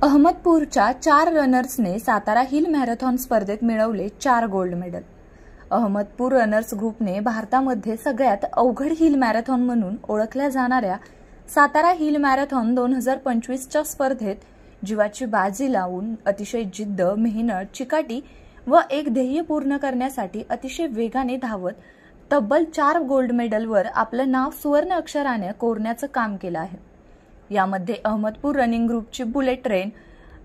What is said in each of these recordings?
अहमदपूरच्या 4 रनर्सने Satara hill marathon स्पर्धेत मिळवले 4 gold medal. Ahmadpur runners ग्रुपने भारतामध्ये सगळ्यात अवघड हिल मॅरेथॉन म्हणून ओळखल्या जाणाऱ्या सातारा हिल मॅरेथॉन 2025च्या स्पर्धेत जीवाची बाजी लावून अतिशय जिद्द, मेहनत, चिकाटी व एक ध्येय पूर्ण करण्यासाठी अतिशय वेगाने धावत तब्बल 4 गोल्ड मेडलवर आपलं नाव सुवर्ण अक्षराने कोरण्याचं काम केलं आहे। यामध्ये अहमदपूर रनिंग ग्रुपची बुलेट ट्रेन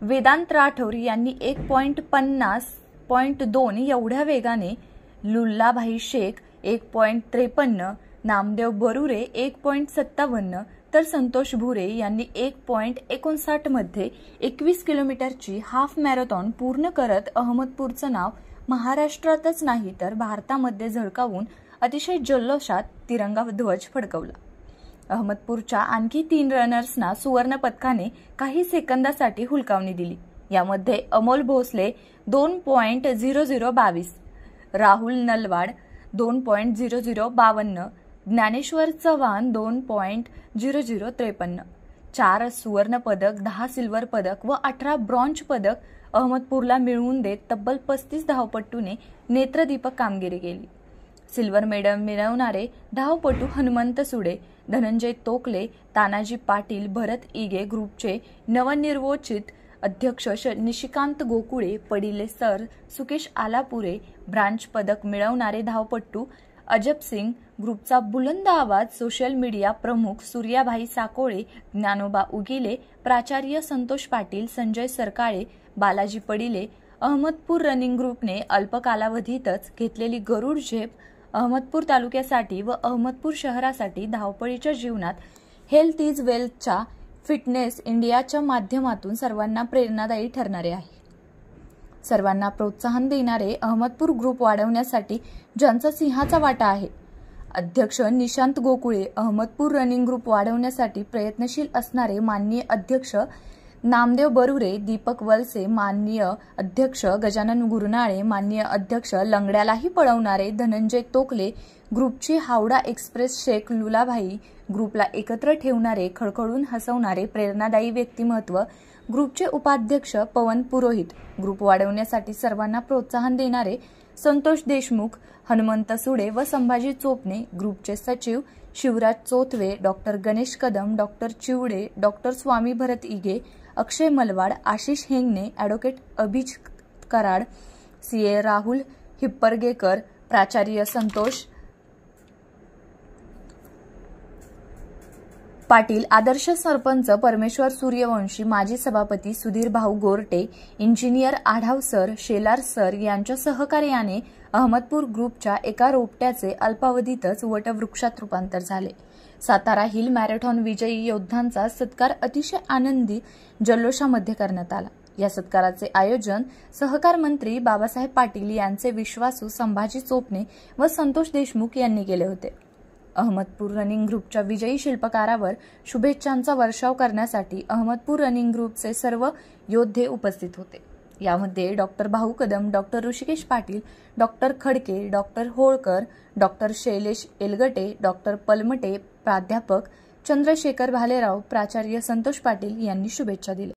वेदांत राठौर यांनी 1.50.2 एवढ्या वेगाने, लुल्लाभाई शेख 1.53, नामदेव बरुरे 1.57 तर संतोष भुरे यांनी 1.59 मध्ये 21 किलोमीटरची हाफ मॅरेथॉन पूर्ण करत अहमदपूरचं नाव महाराष्ट्रातच नाही तर भारतामध्ये झळकावून अतिशय जल्लोषात तिरंगा ध्वज फडकवला। अहमदपूरच्या आणखी 3 रनर्सना सुवर्ण पदकाने काही सेकंदासाठी हुलकावणी दिली। यामध्ये अमोल भोसले 2.0022, राहुल नलवाड 2.0052, ज्ञानेश्वर चव्हाण 2.0053। 4 सुवर्ण पदक, 10 सिल्वर पदक व 18 ब्रॉन्झ पदक अहमदपूरला मिळवून देत तब्बल 35 धावपटूने नेत्रदीपक कामगिरी केली। सिल्वर मेडल मिळवणारे धावपटू हनुमंत सुडे, धनंजय तोकले, तानाजी पाटील, भरत इगे ग्रुपचे नवनिर्वाचित अध्यक्ष निशिकांत गोकुळे, पडिले सर, सुकेश आलापुरे, ब्रांच पदक मिळवणारे धावपटू अजब सिंग, ग्रुपचा बुलंद आवाज सोशल मीडिया प्रमुख सूर्याभाई साकोळे, ज्ञानोबा उगिले, प्राचार्य संतोष पाटील, संजय सरकाळे, बालाजी पडिले। अहमदपूर रनिंग ग्रुपने अल्प कालावधीतच घेतलेली गरुड झेप अहमदपूर तालुक्यासाठी व अहमदपूर शहरासाठी धावपळीच्या जीवनात हेल्थ इज वेल्थच्या फिटनेस इंडियाच्या माध्यमातून सर्वांना प्रेरणादायी ठरणारे आहे। सर्वांना प्रोत्साहन देणारे अहमदपूर ग्रुप वाढवण्यासाठी ज्यांचा सिंहाचा वाटा आहे। अध्यक्ष निशांत गोकुळे, अहमदपूर रनिंग ग्रुप वाढवण्यासाठी प्रयत्नशील असणारे माननीय अध्यक्ष नामदेव बरुरे, दीपक वलसे, माननीय अध्यक्ष गजानन गुरनाळे, माननीय अध्यक्ष लंगड्यालाही पळवणारे धनंजय तोकले, ग्रुपची हावडा एक्सप्रेस शेख लुलाभाई, ग्रुपला एकत्र ठेवणारे, खळखळून हसवणारे प्रेरणादायी व्यक्तिमत्व ग्रुपचे उपाध्यक्ष पवन पुरोहित, ग्रुप वाढवण्यासाठी सर्वांना प्रोत्साहन देणारे संतोष देशमुख, हनुमंत सुडे व संभाजी चोपणे, ग्रुपचे सचिव Shivraj Chothve, doctor Ganesh Kadam, doctor Chivde, doctor Swami Bharat Ige, Akshay Malwad, Ashish Hengane, advocate Abhij Karad, CA Rahul Hipparagekar, प्राचार्य संतोष पाटील, आदर्श सरपंच परमेश्वर सूर्यवंशी, माजी सभापती Sudhir Bhau Gorte, engineer Adhav sir, Shelar sir यांच्या सहकार्याने अहमदपूर ग्रुपच्या एका रोपट्याचे अल्पावधीतच वटवृक्षात रूपांतर झाले। सातारा हिल मॅरेथॉन विजयी योद्ध्यांचा सत्कार अतिशय आनंदी जल्लोषामध्ये करण्यात आला। या सत्काराचे आयोजन सहकार मंत्री बाबासाहेब पाटील यांचे विश्वासू संभाजी चोपणे व संतोष देशमुख यांनी केले होते। अहमदपूर रनिंग ग्रुपच्या विजयी शिल्पकारावर शुभेच्छांचा वर्षाव करण्यासाठी अहमदपूर रनिंग ग्रुपचे सर्व योद्धे उपस्थित होते। यामध्ये doctor Bhau Kadam, doctor Rishikesh Patil, doctor Khadke, doctor Holkar, doctor Shailesh Elgate, doctor Palamte, प्राध्यापक चंद्रशेखर भालेराव, प्राचार्य संतोष पाटील यांनी शुभेच्छा दिल्या।